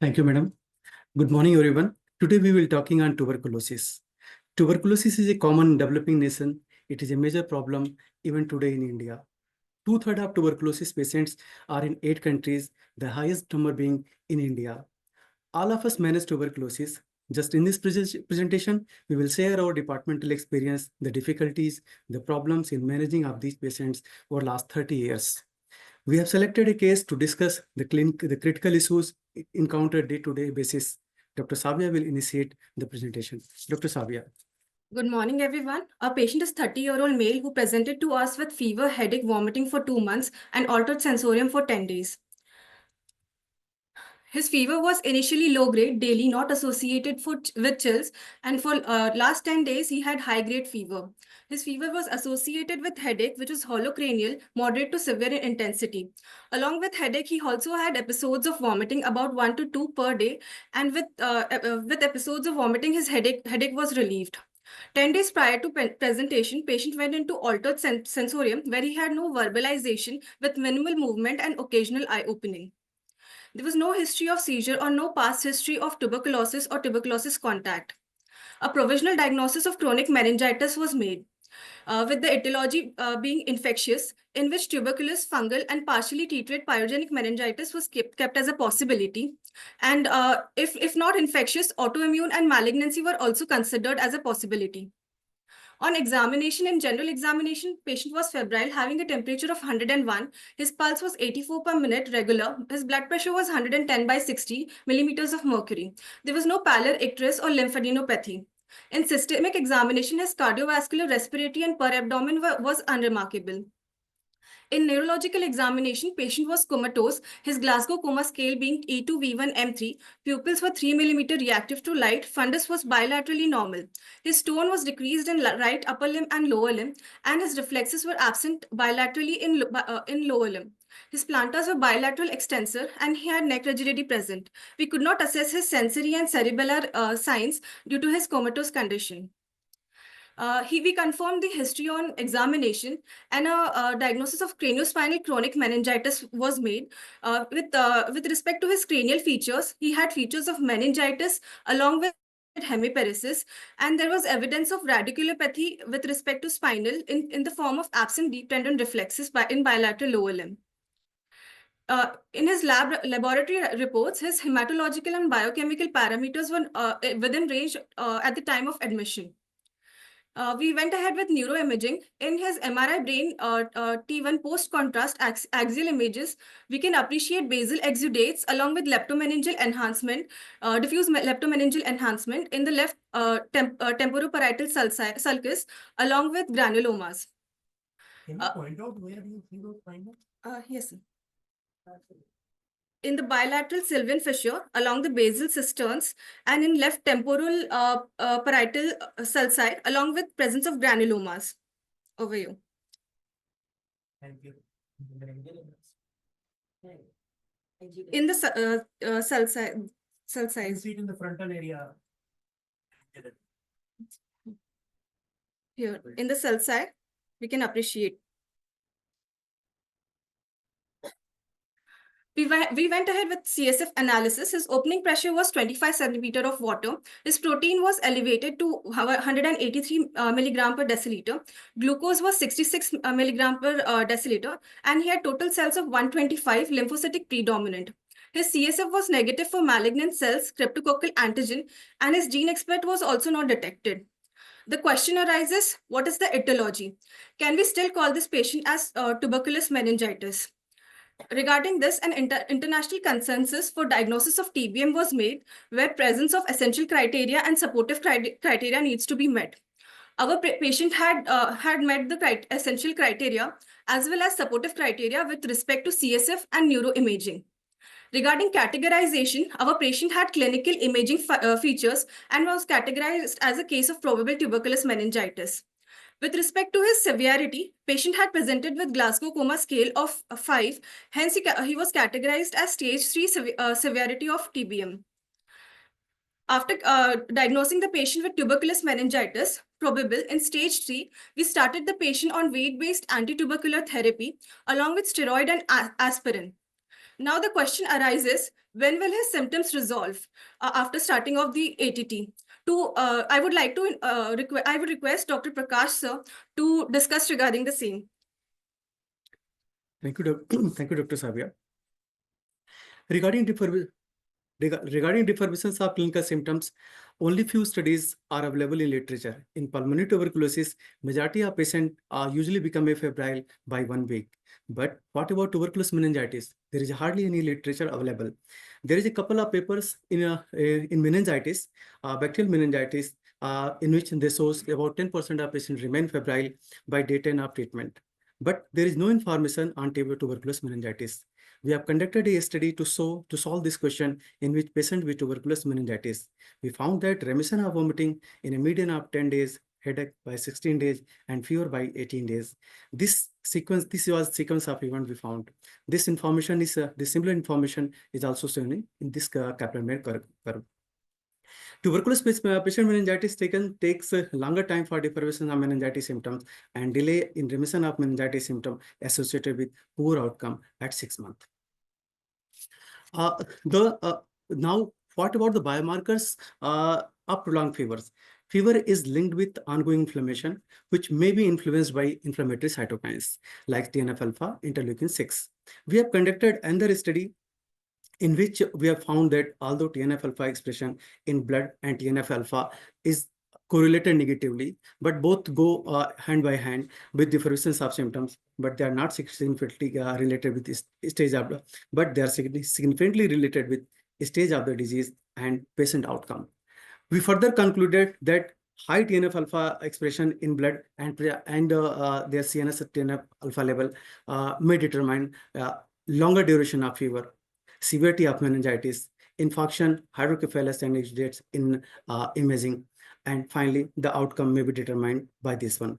Thank you, madam. Good morning, everyone. Today we will talking on tuberculosis. Tuberculosis is a common developing nation. It is a major problem even today in India. Two-thirds of tuberculosis patients are in 8 countries, the highest number being in India. All of us manage tuberculosis. Just in this presentation, we will share our departmental experience, the difficulties, the problems in managing of these patients over last 30 years. We have selected a case to discuss the critical issues encountered day-to-day basis. Dr. Savia will initiate the presentation. Dr. Savia. Good morning, everyone. Our patient is 30-year-old male who presented to us with fever, headache, vomiting for 2 months, and altered sensorium for 10 days. His fever was initially low-grade, daily, not associated with chills, and for last 10 days, he had high-grade fever. His fever was associated with headache, which is holocranial, moderate to severe in intensity. Along with headache, he also had episodes of vomiting, about 1 to 2 per day, and with episodes of vomiting, his headache was relieved. 10 days prior to presentation, patient went into altered sensorium, where he had no verbalization with minimal movement and occasional eye opening. There was no history of seizure or no past history of tuberculosis or tuberculosis contact. A provisional diagnosis of chronic meningitis was made, with the etiology being infectious, in which tuberculous, fungal, and partially treated pyrogenic meningitis was kept as a possibility. And if not infectious, autoimmune and malignancy were also considered as a possibility. On examination, in general examination, patient was febrile, having a temperature of 101. His pulse was 84 per minute, regular. His blood pressure was 110 by 60 millimeters of mercury. There was no pallor, icterus, or lymphadenopathy. In systemic examination, his cardiovascular, respiratory, and per abdomen was unremarkable. In neurological examination, patient was comatose, his Glasgow coma scale being E2V1M3, pupils were 3 mm reactive to light, fundus was bilaterally normal. His tone was decreased in right upper limb and lower limb, and his reflexes were absent bilaterally in lower limb. His plantars were bilateral extensor, and he had neck rigidity present. We could not assess his sensory and cerebellar signs due to his comatose condition. We confirmed the history on examination, and a diagnosis of craniospinal chronic meningitis was made. With respect to his cranial features, he had features of meningitis along with hemiparesis, and there was evidence of radiculopathy with respect to spinal in the form of absent deep tendon reflexes in bilateral lower limb. In his laboratory reports, his hematological and biochemical parameters were within range at the time of admission. We went ahead with neuroimaging. In his MRI brain T1 post-contrast axial images, we can appreciate basal exudates along with leptomeningeal enhancement, diffuse leptomeningeal enhancement in the left temporoparietal sulcus along with granulomas. Can you point out where do you see those findings? Yes, sir. In the bilateral sylvian fissure along the basal cisterns and in left temporal parietal sulci along with presence of granulomas. Over you. Thank you. In the cell size. See it in the frontal area. Here, in the cell side, we can appreciate. We went ahead with CSF analysis. His opening pressure was 25 centimeter of water. His protein was elevated to 183 milligram per deciliter. Glucose was 66 milligram per deciliter. And he had total cells of 125, lymphocytic predominant. His CSF was negative for malignant cells, cryptococcal antigen, and his gene expert was also not detected. The question arises, what is the etiology? Can we still call this patient as tuberculous meningitis? Regarding this, an international consensus for diagnosis of TBM was made, where presence of essential criteria and supportive criteria needs to be met. Our patient had met the essential criteria as well as supportive criteria with respect to CSF and neuroimaging. Regarding categorization, our patient had clinical imaging features and was categorized as a case of probable tuberculous meningitis. With respect to his severity, patient had presented with Glasgow coma scale of 5, hence he was categorized as stage 3 severity of TBM. After diagnosing the patient with tuberculous meningitis, probable in stage 3, we started the patient on weight-based anti-tubercular therapy along with steroid and aspirin. Now the question arises, when will his symptoms resolve after starting off the ATT? I would like to I would request Dr. Prakash sir to discuss regarding the same. Thank you, thank you, Dr. Savia. Regarding regarding differentiations of clinical symptoms, only few studies are available in literature. In pulmonary tuberculosis, majority of patients usually become febrile by 1 week. But what about tuberculous meningitis? There is hardly any literature available. There is a couple of papers in meningitis, bacterial meningitis, in which they shows about 10% of patients remain febrile by day 10 of treatment. But there is no information on tuberculous meningitis. We have conducted a study to solve this question in which patient with tuberculous meningitis. We found that remission of vomiting in a median of 10 days, headache by 16 days, and fever by 18 days. This was sequence of event we found. This information is the similar information is also shown in this Kaplan-Meier curve. Tuberculous patient meningitis takes a longer time for deprivation of meningitis symptoms and delay in remission of meningitis symptom associated with poor outcome at 6 months. Now, what about the biomarkers of prolonged fevers? Fever is linked with ongoing inflammation, which may be influenced by inflammatory cytokines like TNF-alpha, interleukin-6. We have conducted another study in which we have found that although TNF-alpha expression in blood and TNF-alpha is correlated negatively, but both go hand by hand with differences of symptoms, but they are not significantly related with this stage of the, but they are significantly related with stage of the disease and patient outcome. We further concluded that high TNF-alpha expression in blood and their CNS TNF-alpha level may determine longer duration of fever, severity of meningitis, infarction, hydrocephalus, and exudates in imaging. And finally, the outcome may be determined by this one.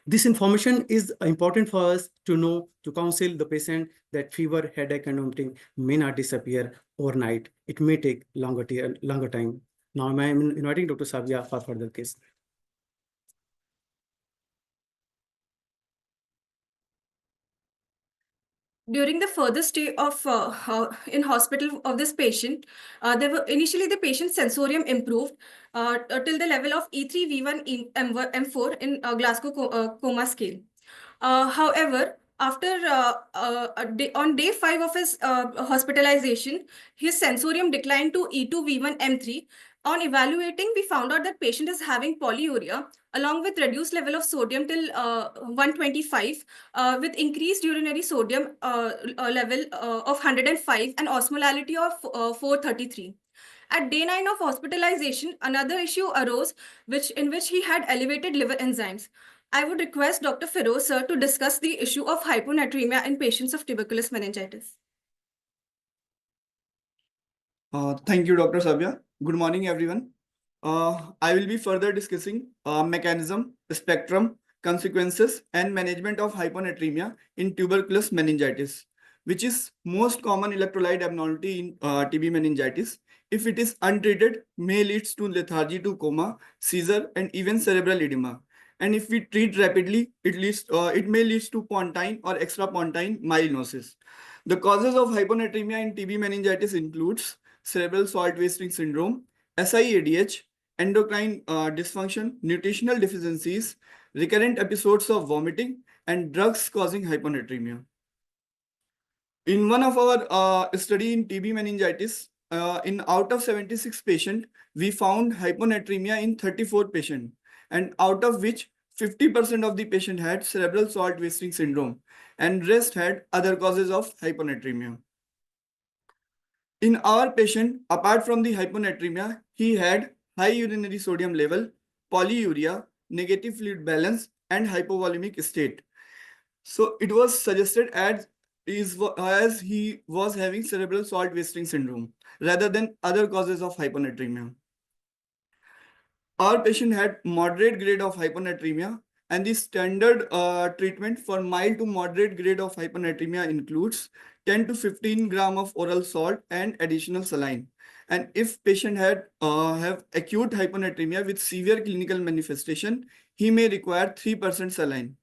This information is important for us to know, to counsel the patient that fever, headache, and vomiting may not disappear overnight. It may take longer time. Now I am inviting Dr. Savia for further case. During the further stay of in hospital of this patient, initially the patient's sensorium improved till the level of E3, V1, M4 in Glasgow coma scale. However, after on day 5 of his hospitalization, his sensorium declined to E2, V1, M3. On evaluating, we found out that patient is having polyuria along with reduced level of sodium till 125 with increased urinary sodium level of 105 and osmolality of 433. At day 9 of hospitalization, another issue arose in which he had elevated liver enzymes. I would request Dr. Feroz sir to discuss the issue of hyponatremia in patients of tuberculous meningitis. Thank you, Dr. Sabya. Good morning, everyone. I will be further discussing mechanism, spectrum, consequences, and management of hyponatremia in tuberculous meningitis, which is most common electrolyte abnormality in TB meningitis. If it is untreated, may leads to lethargy to coma, seizure, and even cerebral edema. And if we treat rapidly, it may lead to pontine or extrapontine myelinosis. The causes of hyponatremia in TB meningitis includes cerebral salt wasting syndrome, SIADH, endocrine dysfunction, nutritional deficiencies, recurrent episodes of vomiting, and drugs causing hyponatremia. In one of our study in TB meningitis, in out of 76 patients, we found hyponatremia in 34 patients, and out of which 50% of the patient had cerebral salt wasting syndrome, and rest had other causes of hyponatremia. In our patient, apart from the hyponatremia, he had high urinary sodium level, polyuria, negative fluid balance, and hypovolemic state. So it was suggested as he was having cerebral salt wasting syndrome rather than other causes of hyponatremia. Our patient had moderate grade of hyponatremia, and the standard treatment for mild to moderate grade of hyponatremia includes 10 to 15 gram of oral salt and additional saline. And if patient had have acute hyponatremia with severe clinical manifestation, he may require 3% saline.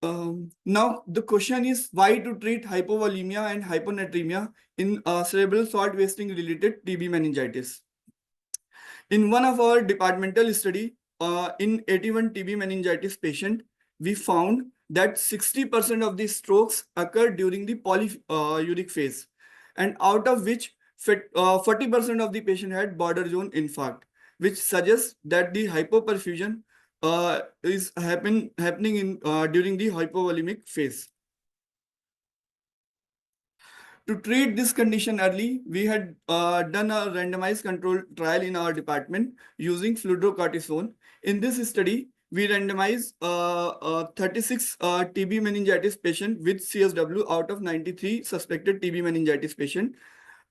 Now the question is why to treat hypovolemia and hyponatremia in cerebral salt wasting related TB meningitis. In one of our departmental study in 81 TB meningitis patient, we found that 60% of the strokes occur during the polyuric phase, and out of which 40% of the patient had border zone infarct, which suggests that the hypoperfusion is happening in during the hypovolemic phase. To treat this condition early, we had done a randomized control trial in our department using fludrocortisone. In this study, we randomized 36 TB meningitis patient with CSW out of 93 suspected TB meningitis patient.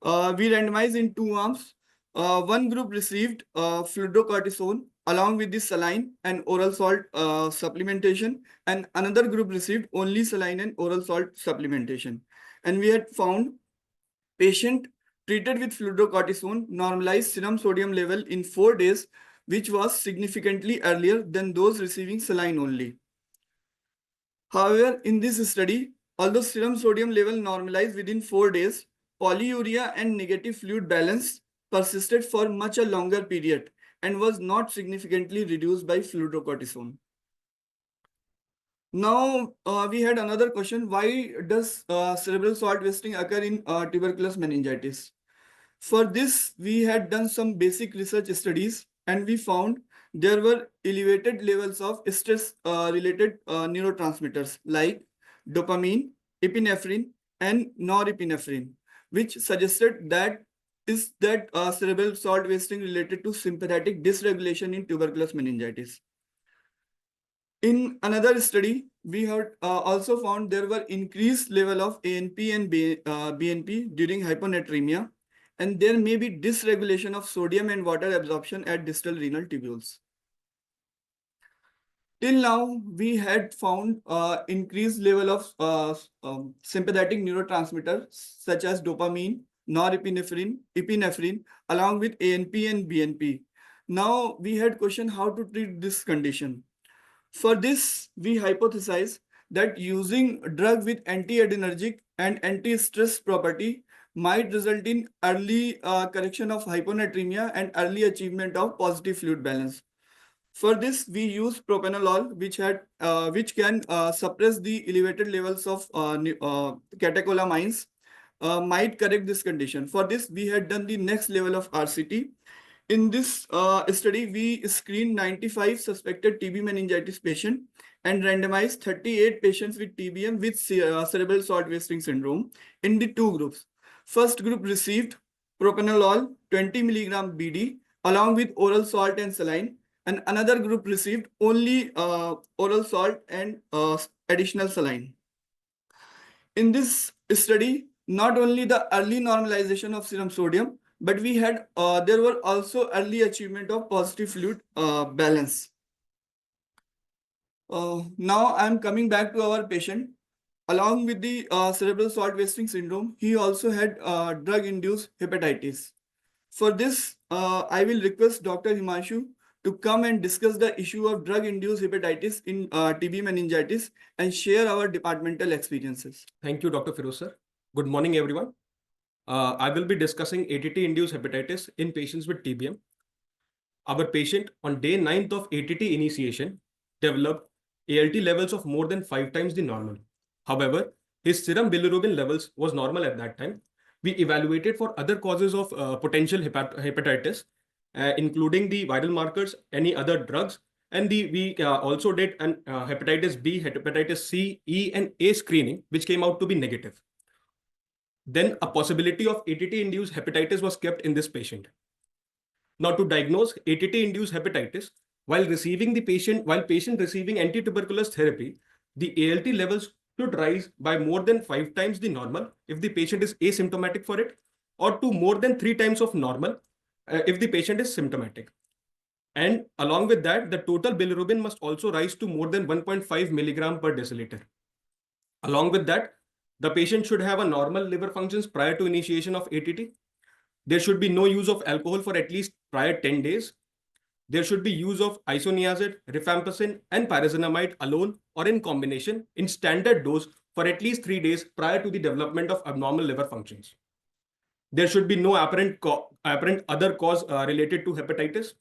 We randomized in two arms. One group received fludrocortisone along with the saline and oral salt supplementation, and another group received only saline and oral salt supplementation. And we had found patient treated with fludrocortisone normalized serum sodium level in 4 days, which was significantly earlier than those receiving saline only. However, in this study, although serum sodium level normalized within 4 days, polyuria and negative fluid balance persisted for much a longer period and was not significantly reduced by fludrocortisone. Now, we had another question. Why does cerebral salt wasting occur in tuberculous meningitis? For this, we had done some basic research studies, and we found there were elevated levels of stress-related neurotransmitters like dopamine, epinephrine, and norepinephrine, which suggested that cerebral salt wasting related to sympathetic dysregulation in tuberculous meningitis. In another study, we had also found there were increased level of ANP and BNP during hyponatremia, and there may be dysregulation of sodium and water absorption at distal renal tubules. Till now, we had found increased level of sympathetic neurotransmitters such as dopamine, norepinephrine, epinephrine, along with ANP and BNP. Now, we had question how to treat this condition. For this, we hypothesize that using a drug with anti-adrenergic and anti-stress property might result in early correction of hyponatremia and early achievement of positive fluid balance. For this, we use propranolol, which can suppress the elevated levels of catecholamines, might correct this condition. For this, we had done the next level of RCT. In this study, we screened 95 suspected TB meningitis patients and randomized 38 patients with TBM with cerebral salt wasting syndrome in the two groups. First group received propranolol 20 mg BD along with oral salt and saline, and another group received only oral salt and additional saline. In this study, not only the early normalization of serum sodium, but we had there were also early achievement of positive fluid balance. Now I'm coming back to our patient. Along with the cerebral salt wasting syndrome, he also had drug-induced hepatitis. For this, I will request Dr. Himanshu to come and discuss the issue of drug-induced hepatitis in TB meningitis and share our departmental experiences. Thank you, Dr. Firoz sir. Good morning, everyone. I will be discussing ATT-induced hepatitis in patients with TBM. Our patient on day 9th of ATT initiation developed ALT levels of more than 5 times the normal. However, his serum bilirubin levels was normal at that time. We evaluated for other causes of potential hepatitis, including the viral markers, any other drugs, and we also did an hepatitis B, hepatitis C, E, and A screening, which came out to be negative. Then a possibility of ATT-induced hepatitis was kept in this patient. Now, to diagnose ATT-induced hepatitis, while patient receiving anti-tuberculous therapy, the ALT levels should rise by more than 5 times the normal if the patient is asymptomatic for it, or to more than 3 times of normal if the patient is symptomatic. And along with that, the total bilirubin must also rise to more than 1.5 milligram per deciliter. Along with that, the patient should have a normal liver functions prior to initiation of ATT. There should be no use of alcohol for at least prior 10 days. there should be use of isoniazid, rifampicin, and pyrazinamide alone or in combination in standard dose for at least 3 days prior to the development of abnormal liver functions. There should be no apparent other cause related to hepatitis,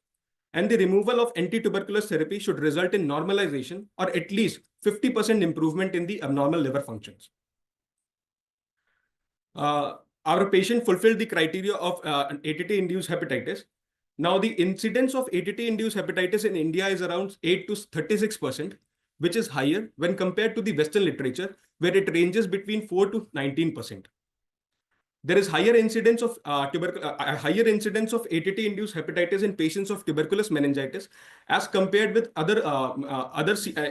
and the removal of anti-tuberculous therapy should result in normalization or at least 50% improvement in the abnormal liver functions. Our patient fulfilled the criteria of ATT-induced hepatitis. Now, the incidence of ATT-induced hepatitis in India is around 8 to 36%, which is higher when compared to the Western literature, where it ranges between 4 to 19%. There is higher incidence of ATT-induced hepatitis in patients of tuberculous meningitis as compared with other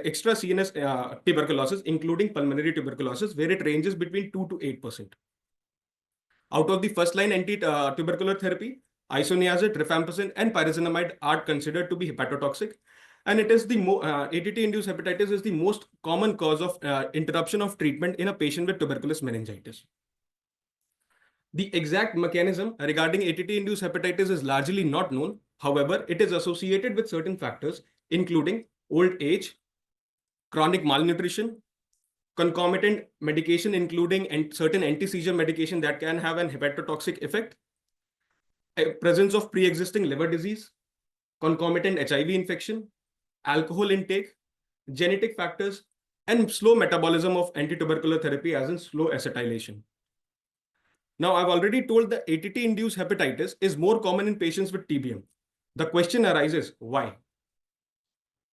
extra CNS tuberculosis, including pulmonary tuberculosis, where it ranges between 2 to 8%. Out of the first-line anti-tubercular therapy, isoniazid, rifampicin, and pyrazinamide are considered to be hepatotoxic, and it is the ATT-induced hepatitis is the most common cause of interruption of treatment in a patient with tuberculous meningitis. The exact mechanism regarding ATT-induced hepatitis is largely not known. However, it is associated with certain factors, including old age, chronic malnutrition, concomitant medication, including certain anti-seizure medication that can have an hepatotoxic effect, presence of pre-existing liver disease, concomitant HIV infection, alcohol intake, genetic factors, and slow metabolism of anti-tubercular therapy, as in slow acetylation. Now, I've already told that ATT-induced hepatitis is more common in patients with TBM. The question arises, why?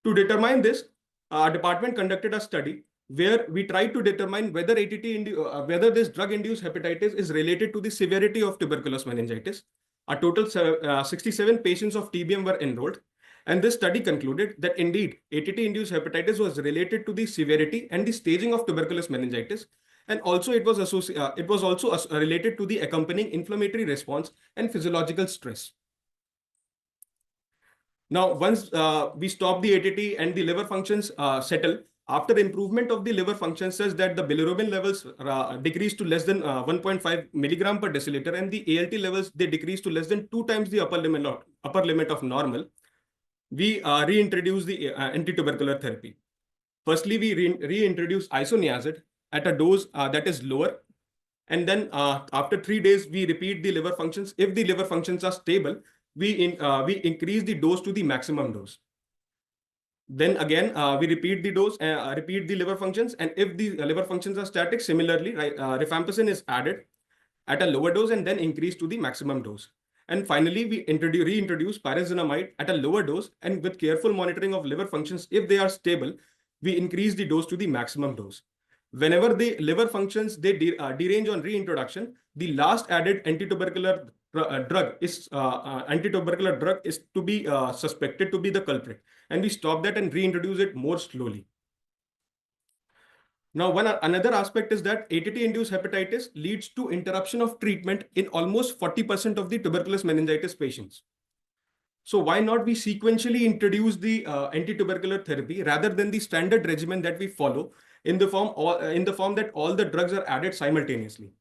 To determine this, our department conducted a study where we tried to determine whether whether this drug-induced hepatitis is related to the severity of tuberculous meningitis. A total 67 patients of TBM were enrolled, and this study concluded that indeed ATT-induced hepatitis was related to the severity and the staging of tuberculous meningitis, and also it was also related to the accompanying inflammatory response and physiological stress. Now, once we stop the ATT and the liver functions settle, after improvement of the liver function such that the bilirubin levels decrease to less than 1.5 milligram per deciliter, and the ALT levels, they decrease to less than 2 times the upper limit of normal, we reintroduce the anti-tubercular therapy. Firstly, we reintroduce isoniazid at a dose that is lower. And then after 3 days, we repeat the liver functions. If the liver functions are stable, we increase the dose to the maximum dose. Then again, we repeat the dose, repeat the liver functions. And if the liver functions are static, similarly, rifampicin is added at a lower dose and then increased to the maximum dose. And finally, we reintroduce pyrazinamide at a lower dose, and with careful monitoring of liver functions, if they are stable, we increase the dose to the maximum dose. Whenever the liver functions, they derange on reintroduction, the last added anti-tubercular drug is to be suspected to be the culprit, and we stop that and reintroduce it more slowly. Now, another aspect is that ATT-induced hepatitis leads to interruption of treatment in almost 40% of the tuberculous meningitis patients. So why not we sequentially introduce the anti-tubercular therapy rather than the standard regimen that we follow in the form that all the drugs are added simultaneously?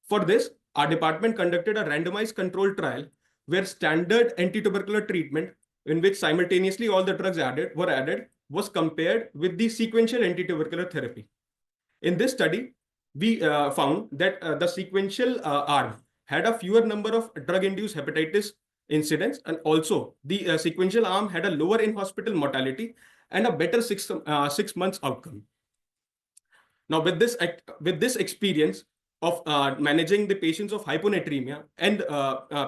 For this, our department conducted a randomized controlled trial where standard anti-tubercular treatment, in which simultaneously all the drugs were added, was compared with the sequential anti-tubercular therapy. In this study, we found that the sequential arm had a fewer number of drug-induced hepatitis incidents, and also the sequential arm had a lower in-hospital mortality and a better 6 months outcome. Now, with this experience of managing the patients of hyponatremia and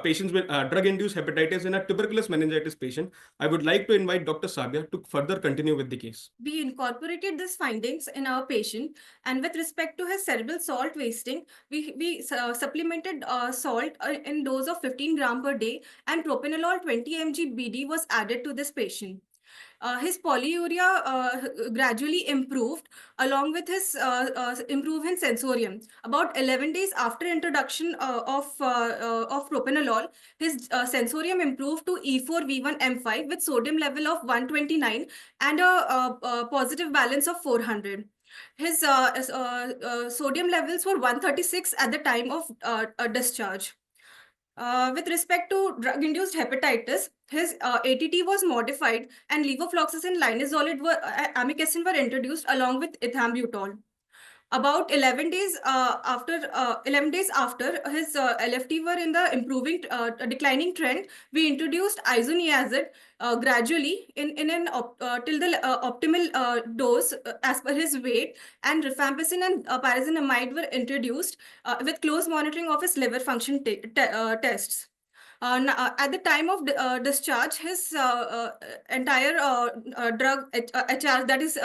patients with drug-induced hepatitis in a tuberculous meningitis patient, I would like to invite Dr. Sabia to further continue with the case. We incorporated these findings in our patient, and with respect to his cerebral salt wasting, we supplemented salt in dose of 15 gram per day, and propranolol 20 mg BD was added to this patient. His polyuria gradually improved along with his improvement sensorium. About 11 days after introduction of propranolol, his sensorium improved to E4V1M5 with sodium level of 129 and a positive balance of 400. His sodium levels were 136 at the time of discharge. With respect to drug-induced hepatitis, his ATT was modified and levofloxacin, linezolid, amikacin were introduced along with ethambutol. About 11 days after his LFT were in the improving declining trend, we introduced isoniazid gradually in an till the optimal dose as per his weight, and rifampicin and pyrazinamide were introduced with close monitoring of his liver function tests. At the time of discharge, his entire drug HR, that is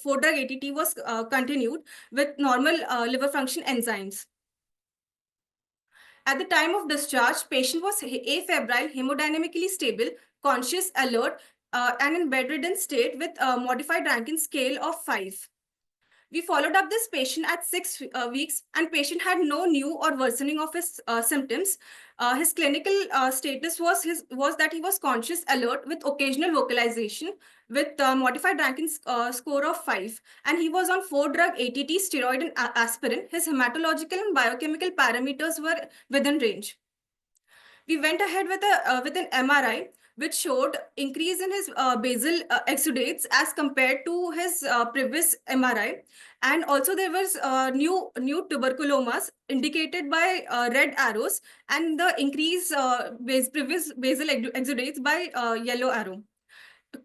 4-drug ATT, was continued with normal liver function enzymes. At the time of discharge, patient was afebrile, hemodynamically stable, conscious, alert, and in bedridden state with a modified Rankin scale of 5. We followed up this patient at 6 weeks, and patient had no new or worsening of his symptoms. His clinical status was that he was conscious, alert, with occasional vocalization, with modified Rankin score of 5, and he was on 4-drug ATT, steroid, and aspirin. His hematological and biochemical parameters were within range. We went ahead with an MRI, which showed increase in his basal exudates as compared to his previous MRI. And also there was new tuberculomas indicated by red arrows, and the increase previous basal exudates by yellow arrow.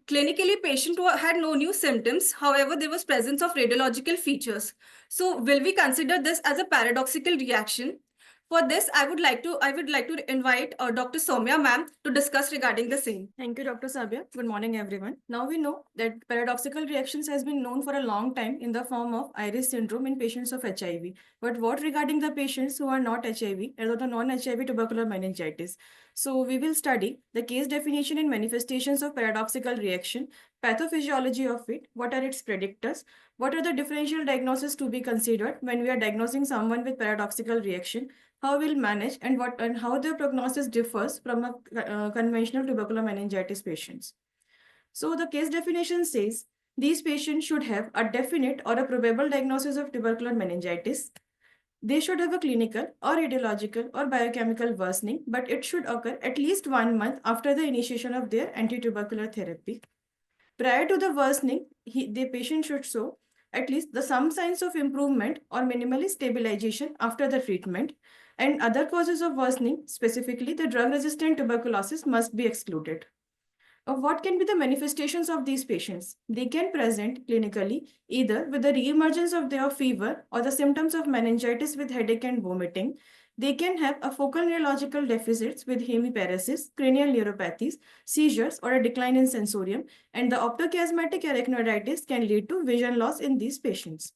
Clinically, patient had no new symptoms. However, there was presence of radiological features. So will we consider this as a paradoxical reaction? For this, I would like to invite Dr. Soumya ma'am to discuss regarding the same. Thank you, Dr. Sabya. Good morning, everyone. Now we know that paradoxical reactions has been known for a long time in the form of iris syndrome in patients of HIV. But what regarding the patients who are not HIV or the non-HIV tubercular meningitis? So we will study the case definition and manifestations of paradoxical reaction, pathophysiology of it, what are its predictors, what are the differential diagnoses to be considered when we are diagnosing someone with paradoxical reaction, how we'll manage, and how the prognosis differs from a conventional tubercular meningitis patients. So the case definition says these patients should have a definite or a probable diagnosis of tubercular meningitis. They should have a clinical or radiological or biochemical worsening, but it should occur at least 1 month after the initiation of their anti-tubercular therapy. Prior to the worsening, the patient should show at least some signs of improvement or minimally stabilization after the treatment, and other causes of worsening, specifically the drug-resistant tuberculosis, must be excluded. What can be the manifestations of these patients? They can present clinically either with the reemergence of their fever or the symptoms of meningitis with headache and vomiting. They can have a focal neurological deficits with hemiparesis, cranial neuropathies, seizures, or a decline in sensorium, and the optochiasmatic arachnoiditis can lead to vision loss in these patients.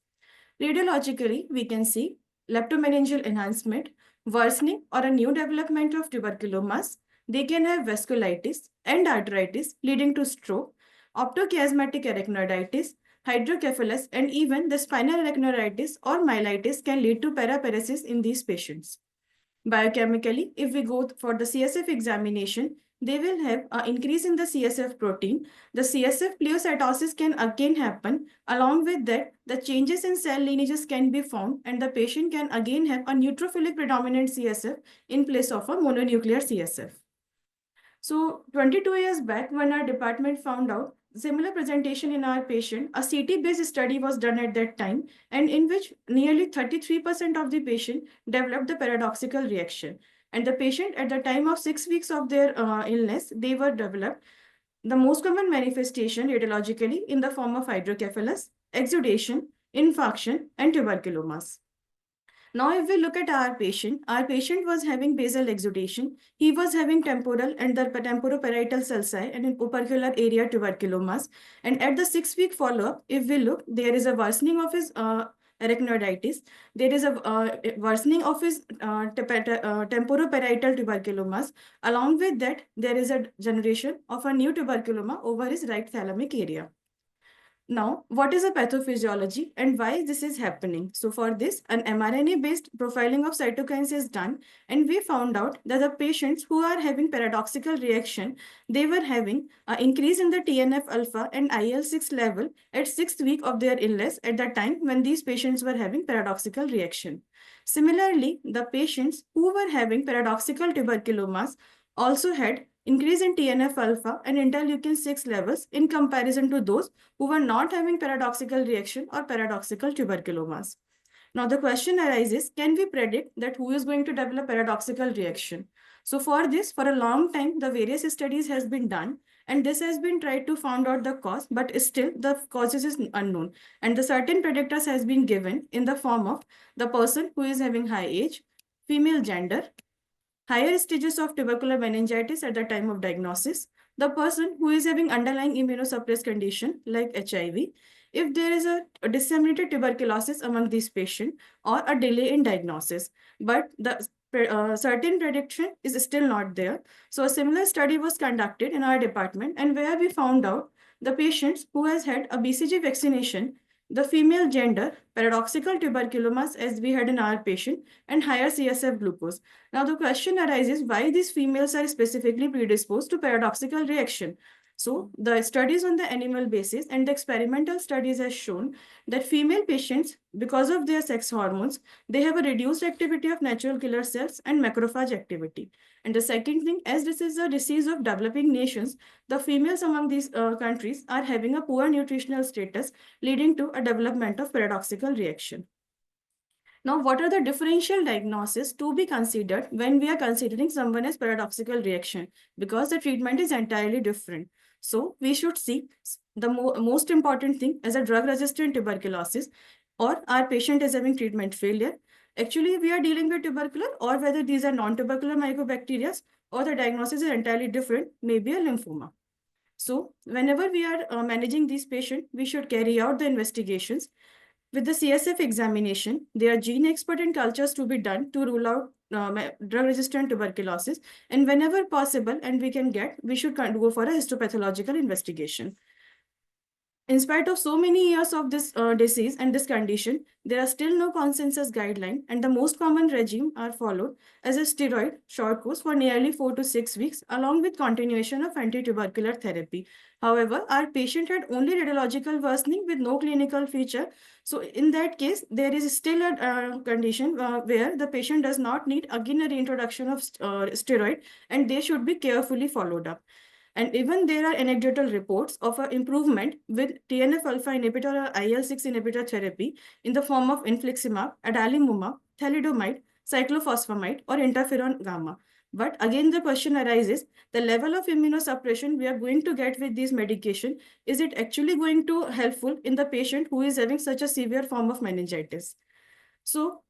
Radiologically, we can see leptomeningeal enhancement, worsening or a new development of tuberculomas. They can have vasculitis and arteritis leading to stroke, optochiasmatic arachnoiditis, hydrocephalus, and even the spinal arachnoiditis or myelitis can lead to paraparesis in these patients. Biochemically, if we go for the CSF examination, they will have an increase in the CSF protein. The CSF pleocytosis can again happen. Along with that, the changes in cell lineages can be found, and the patient can again have a neutrophilic predominant CSF in place of a mononuclear CSF. So 22 years back, when our department found out similar presentation in our patient, a CT-based study was done at that time, and in which nearly 33% of the patient developed the paradoxical reaction. And the patient at the time of 6 weeks of their illness, they were developed the most common manifestation radiologically in the form of hydrocephalus, exudation, infarction, and tuberculomas. Now, if we look at our patient was having basal exudation. He was having temporal and the temporoparietal sulci and in opercular area tuberculomas. And at the 6-week follow-up, if we look, there is a worsening of his arachnoiditis. There is a worsening of his temporoparietal tuberculomas. Along with that, there is a generation of a new tuberculoma over his right thalamic area. Now, what is a pathophysiology and why this is happening? So for this, an mRNA-based profiling of cytokines is done, and we found out that the patients who are having paradoxical reaction, they were having an increase in the TNF-alpha and IL-6 level at 6th week of their illness at the time when these patients were having paradoxical reaction. Similarly, the patients who were having paradoxical tuberculomas also had increase in TNF-alpha and interleukin-6 levels in comparison to those who were not having paradoxical reaction or paradoxical tuberculomas. Now the question arises, can we predict that who is going to develop paradoxical reaction? So for this, for a long time, the various studies has been done and this has been tried to find out the cause, but still the causes is unknown. And the certain predictors has been given in the form of the person who is having high age, female gender, higher stages of tubercular meningitis at the time of diagnosis, the person who is having underlying immunosuppressed condition like HIV, if there is a disseminated tuberculosis among these patients or a delay in diagnosis, but the certain prediction is still not there. So a similar study was conducted in our department and where we found out the patients who has had a BCG vaccination, the female gender, paradoxical tuberculomas as we had in our patient, and higher CSF glucose. Now the question arises why these females are specifically predisposed to paradoxical reaction. So the studies on the animal basis and the experimental studies has shown that female patients, because of their sex hormones, they have a reduced activity of natural killer cells and macrophage activity. And the second thing, as this is a disease of developing nations, the females among these countries are having a poor nutritional status, leading to a development of paradoxical reaction. Now, what are the differential diagnoses to be considered when we are considering someone as paradoxical reaction? Because the treatment is entirely different. So we should see the most important thing as a drug-resistant tuberculosis, or our patient is having treatment failure. Actually, we are dealing with tubercular, or whether these are non-tubercular mycobacteria, or the diagnosis is entirely different, maybe a lymphoma. So whenever we are managing these patients, we should carry out the investigations. With the CSF examination, there are gene expert and cultures to be done to rule out drug-resistant tuberculosis. And whenever possible and we can get, we should go for a histopathological investigation. In spite of so many years of this disease and this condition, there are still no consensus guideline, and the most common regime are followed as a steroid short course for nearly 4 to 6 weeks, along with continuation of anti-tubercular therapy. However, our patient had only radiological worsening with no clinical feature. So in that case, there is still a condition where the patient does not need again a reintroduction of steroid, and they should be carefully followed up. And even there are anecdotal reports of an improvement with TNF-alpha inhibitor or IL-6 inhibitor therapy in the form of infliximab, adalimumab, thalidomide, cyclophosphamide, or interferon gamma. But again, the question arises, the level of immunosuppression we are going to get with this medication, is it actually going to helpful in the patient who is having such a severe form of meningitis? So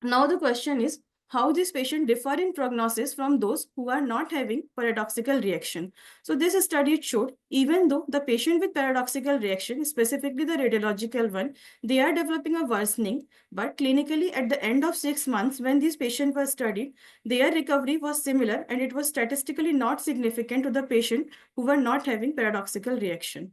now the question is, how these patients differ in prognosis from those who are not having paradoxical reaction. So this study showed even though the patient with paradoxical reaction, specifically the radiological one, they are developing a worsening, but clinically at the end of 6 months when these patients were studied, their recovery was similar and it was statistically not significant to the patient who were not having paradoxical reaction.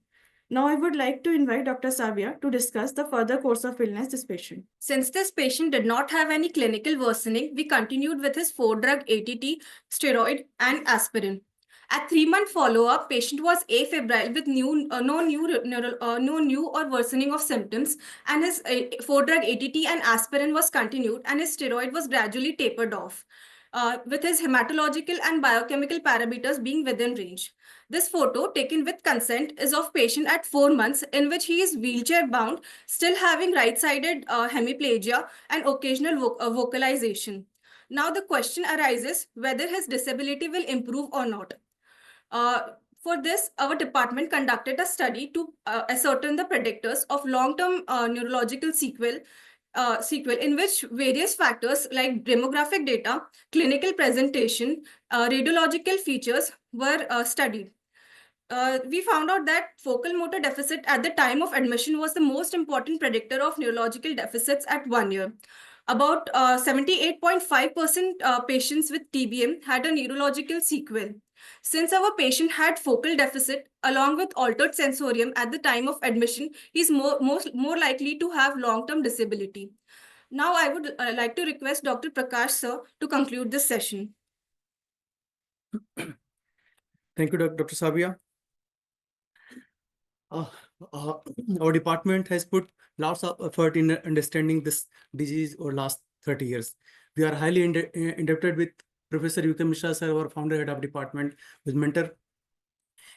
Now I would like to invite Dr. Sabia to discuss the further course of illness this patient. Since this patient did not have any clinical worsening, we continued with his 4-drug ATT, steroid, and aspirin. At 3-month follow-up, patient was afebrile with no new or worsening of symptoms, and his 4-drug ATT and aspirin was continued, and his steroid was gradually tapered off, with his hematological and biochemical parameters being within range. This photo, taken with consent, is of patient at 4 months, in which he is wheelchair bound, still having right-sided hemiplegia and occasional vocalization. Now the question arises whether his disability will improve or not. For this, our department conducted a study to ascertain the predictors of long-term neurological sequel in which various factors like demographic data, clinical presentation, radiological features were studied. We found out that focal motor deficit at the time of admission was the most important predictor of neurological deficits at 1 year. About 78.5% patients with TBM had a neurological sequel. Since our patient had focal deficit along with altered sensorium at the time of admission, he is more likely to have long-term disability. Now I would like to request Dr. Prakash sir to conclude this session. Thank you, Dr. Sabia. Our department has put lots of effort in understanding this disease over last 30 years. We are highly indebted with Professor UK Mishra sir, our founder head of department, who is mentor.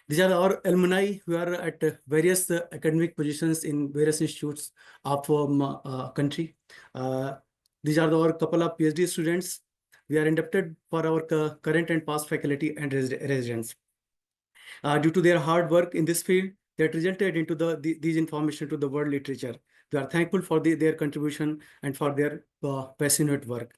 These are our alumni who are at various academic positions in various institutes of country. These are our couple of PhD students. We are indebted for our current and past faculty and residents. Due to their hard work in this field, that resulted into these information to the world literature. We are thankful for their contribution and for their passionate work.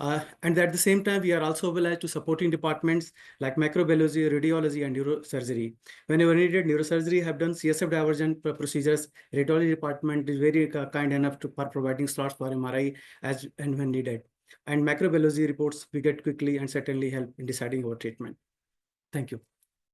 And at the same time, we are also obliged to supporting departments like microbiology, radiology, and neurosurgery. Whenever needed, neurosurgery have done CSF diversion procedures. Radiology department is very kind enough for providing slots for MRI as and when needed. And microbiology reports we get quickly and certainly help in deciding our treatment. Thank you.